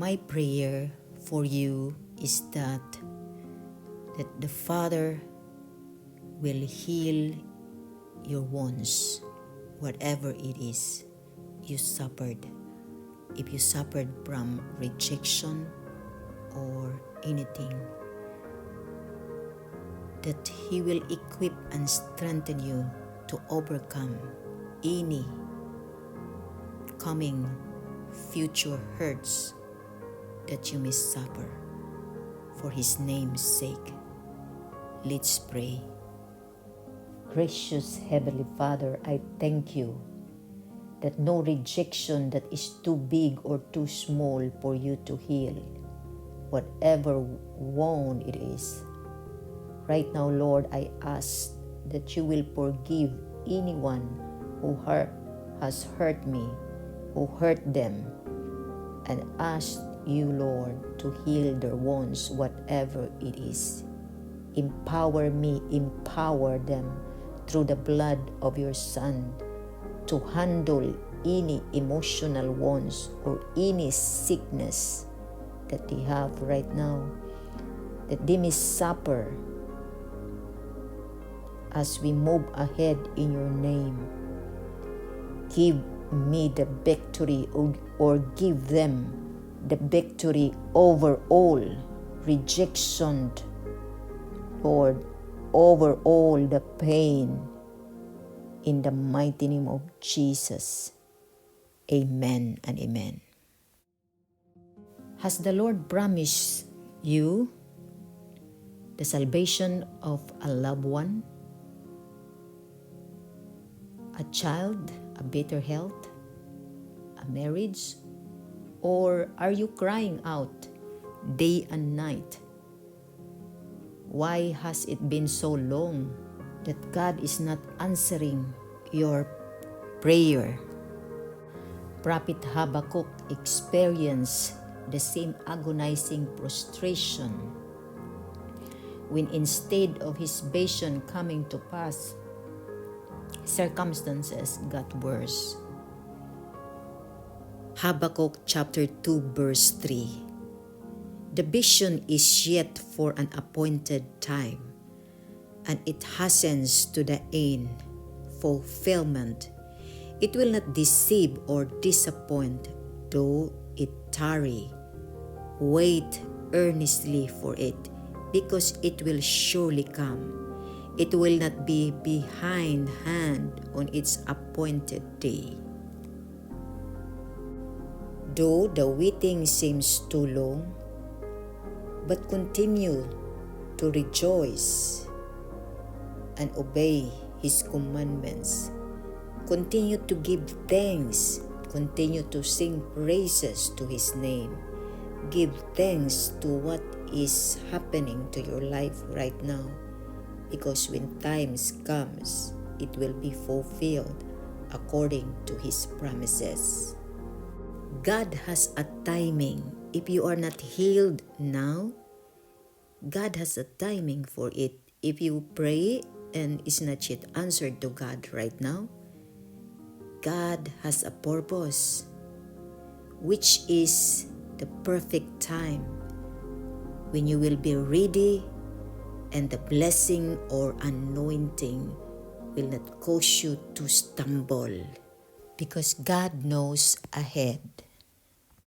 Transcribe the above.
My prayer for you is that the Father will heal your wounds, whatever it is you suffered. If you suffered from rejection or anything, that He will equip and strengthen you to overcome any coming future hurts that you may suffer for His name's sake. Let's pray. Gracious Heavenly Father, I thank you that no rejection that is too big or too small for you to heal, whatever wound it is. Right now, Lord, I ask that you will forgive anyone who has hurt me, who hurt them, and ask you, Lord, to heal their wounds, whatever it is. Empower me, empower them through the blood of your Son to handle any emotional wounds or any sickness that they have right now, that they may suffer as we move ahead in your name. Give me the victory, or give them the victory over all rejection, Lord, over all the pain, in the mighty name of Jesus. Amen and amen. Has the Lord promised you the salvation of a loved one, a child, a better health, a marriage? Or are you crying out day and night? Why has it been so long that God is not answering your prayer? Prophet Habakuk experienced the same agonizing prostration when, instead of his vision coming to pass, circumstances got worse. Habakuk chapter 2 verse 3. The vision is yet for an appointed time, and it hastens to the end fulfillment. It will not deceive or disappoint, though it tarry. Wait earnestly for it, because it will surely come. It will not be behindhand on its appointed day. Though the waiting seems too long, but continue to rejoice and obey His commandments. Continue to give thanks. Continue to sing praises to His name. Give thanks to what is happening to your life right now, because when times comes, it will be fulfilled according to His promises. God has a timing. If you are not healed now, God has a timing for it. If you pray and is not yet answered to God right now, God has a purpose, which is the perfect time when you will be ready, and the blessing or anointing will not cause you to stumble, because God knows ahead.